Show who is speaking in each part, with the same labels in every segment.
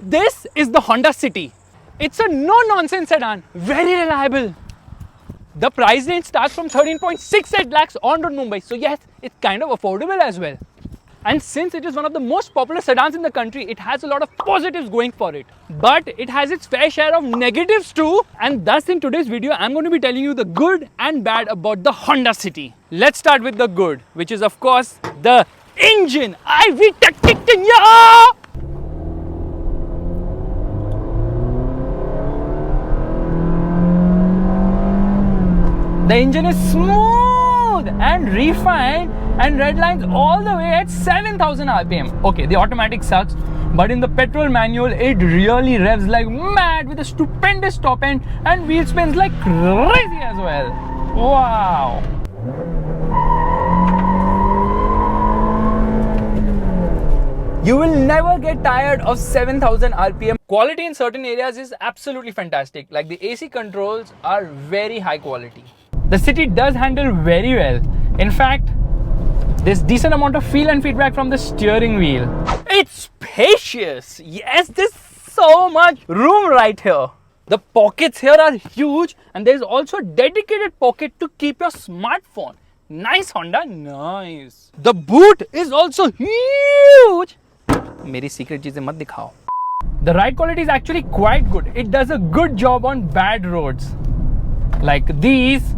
Speaker 1: This is the Honda City. It's a no-nonsense sedan, very reliable. The price range starts from 13.68 lakhs on road Mumbai. So yes, it's kind of affordable as well. And since it is one of the most popular sedans in the country, it has a lot of positives going for it. But it has its fair share of negatives too. And thus in today's video, I'm going to be telling you the good and bad about the Honda City. Let's start with the good, which is of course the engine. The engine is smooth and refined and redlines all the way at 7,000 RPM. Okay, the automatic sucks, but in the petrol manual, it really revs like mad with a stupendous top end and wheel spins like crazy as well. Wow. You will never get tired of 7,000 RPM. Quality in certain areas is absolutely fantastic. Like the AC controls are very high quality. The City does handle very well. In fact, there's decent amount of feel and feedback from the steering wheel. It's spacious. Yes, there's so much room right here. The pockets here are huge and there's also a dedicated pocket to keep your smartphone. Nice Honda, nice. The boot is also huge. मेरी secret चीजें मत दिखाओ. The ride quality is actually quite good. It does a good job on bad roads. Like these.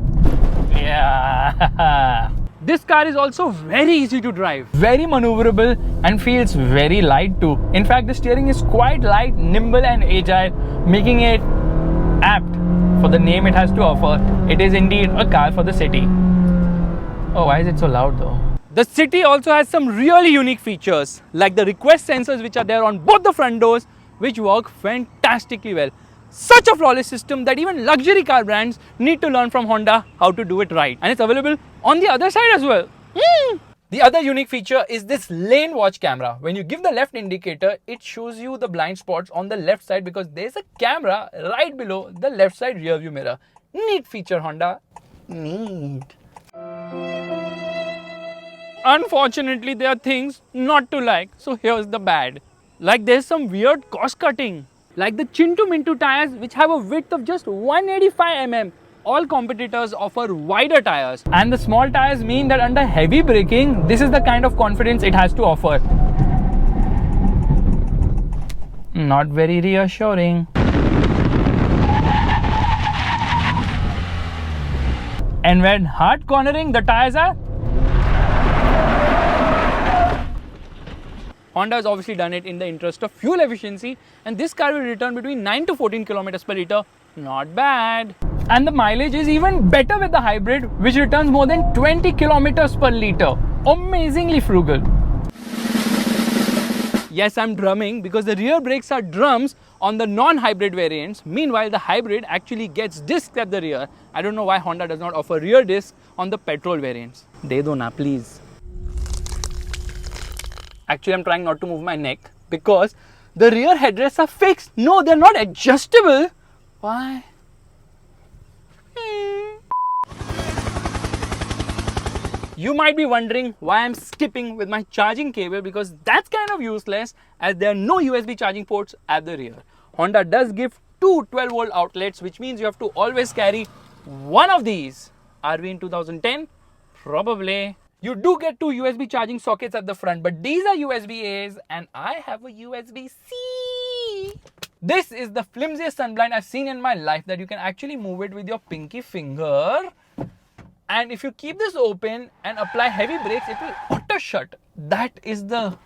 Speaker 1: Yeah. This car is also very easy to drive, very maneuverable and feels very light too. In fact, the steering is quite light, nimble and agile, making it apt for the name it has to offer. It is indeed a car for the city. Oh, why is it so loud though? The City also has some really unique features like the request sensors which are there on both the front doors, which work fantastically well. Such a flawless system that even luxury car brands need to learn from Honda how to do it right. And it's available on the other side as well. The other unique feature is this lane watch camera. When you give the left indicator, it shows you the blind spots on the left side because there's a camera right below the left side rear view mirror. Neat feature, Honda. Neat. Unfortunately, there are things not to like. So here's the bad. Like there's some weird cost cutting. Like the Chintu Mintu tires, which have a width of just 185 mm. All competitors offer wider tires. And the small tires mean that under heavy braking, this is the kind of confidence it has to offer. Not very reassuring. And when hard cornering, the tires are... Honda has obviously done it in the interest of fuel efficiency, and this car will return between 9 to 14 kilometers per litre. Not bad. And the mileage is even better with the hybrid, which returns more than 20 kilometers per litre. Amazingly frugal. Yes, I'm drumming because the rear brakes are drums on the non-hybrid variants. Meanwhile, the hybrid actually gets discs at the rear. I don't know why Honda does not offer rear discs on the petrol variants. De do na, please. Actually, I'm trying not to move my neck because the rear headrests are fixed. No, they're not adjustable. Why? You might be wondering why I'm skipping with my charging cable because that's kind of useless as there are no USB charging ports at the rear. Honda does give two 12-volt outlets, which means you have to always carry one of these. Are we in 2010? Probably. You do get two USB charging sockets at the front, but these are USB-A's and I have a USB-C. This is the flimsiest sunblind I've seen in my life that you can actually move it with your pinky finger. And if you keep this open and apply heavy brakes, it will auto shut. That is the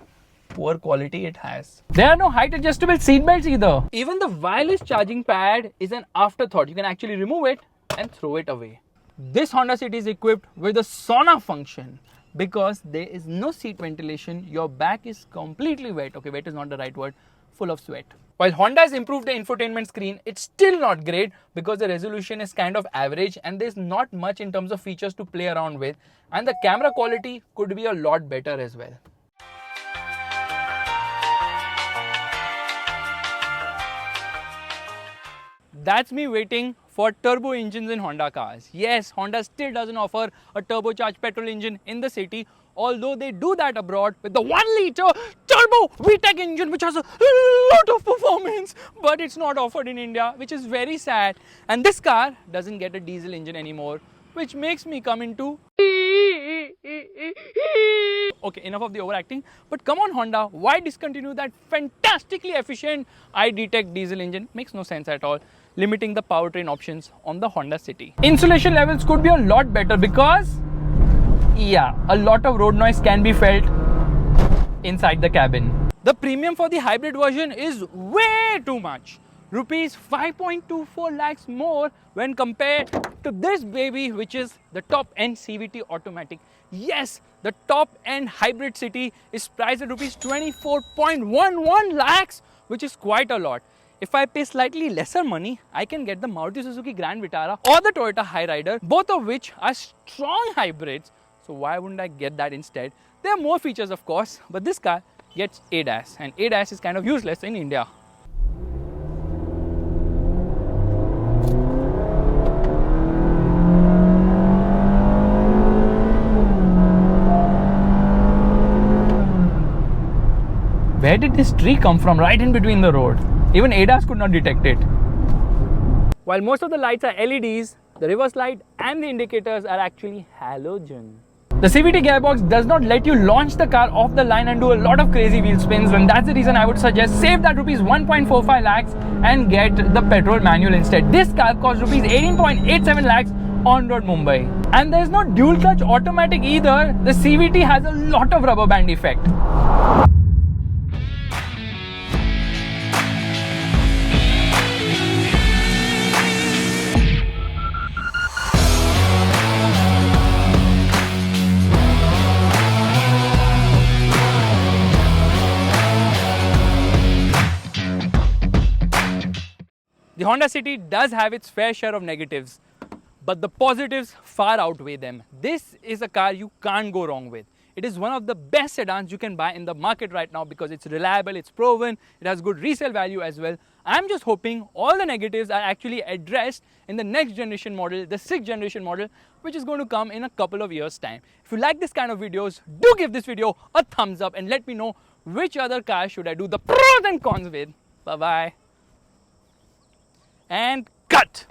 Speaker 1: poor quality it has. There are no height adjustable seat belts either. Even the wireless charging pad is an afterthought. You can actually remove it and throw it away. This Honda City is equipped with a sauna function because there is no seat ventilation. Your back is completely wet. Okay, wet is not the right word. Full of sweat. While Honda has improved the infotainment screen, it's still not great because the resolution is kind of average and there's not much in terms of features to play around with, and the camera quality could be a lot better as well. That's me waiting for turbo engines in Honda cars. Yes, Honda still doesn't offer a turbocharged petrol engine in the city, although they do that abroad with the 1-liter turbo VTEC engine which has a lot of performance, but it's not offered in India, which is very sad. And this car doesn't get a diesel engine anymore, which makes me come into okay, enough of the overacting. But come on Honda, why discontinue that fantastically efficient iDetect diesel engine? Makes no sense at all, limiting the powertrain options on the Honda City. Insulation levels could be a lot better because yeah, a lot of road noise can be felt inside the cabin. The premium for the hybrid version is way too much. Rupees 5.24 lakhs more when compared to this baby, which is the top-end CVT automatic. Yes, the top-end hybrid city is priced at rupees 24.11 lakhs, which is quite a lot. If I pay slightly lesser money, I can get the Maruti Suzuki Grand Vitara or the Toyota Hyryder, both of which are strong hybrids. So why wouldn't I get that instead? There are more features, of course, but this car gets ADAS, and ADAS is kind of useless in India. Where did this tree come from right in between the road? Even ADAS could not detect it. While most of the lights are LEDs, the reverse light and the indicators are actually halogen. The CVT gearbox does not let you launch the car off the line and do a lot of crazy wheel spins, and that's the reason I would suggest save that rupees 1.45 lakhs and get the petrol manual instead. This car costs rupees 18.87 lakhs on road Mumbai. And there's no dual clutch automatic either. The CVT has a lot of rubber band effect. The Honda City does have its fair share of negatives, but the positives far outweigh them. This is a car you can't go wrong with. It is one of the best sedans you can buy in the market right now because it's reliable, it's proven, it has good resale value as well. I'm just hoping all the negatives are actually addressed in the next generation model, the 6th generation model, which is going to come in a couple of years' time. If you like this kind of videos, do give this video a thumbs up and let me know which other car should I do the pros and cons with. Bye-bye. And cut!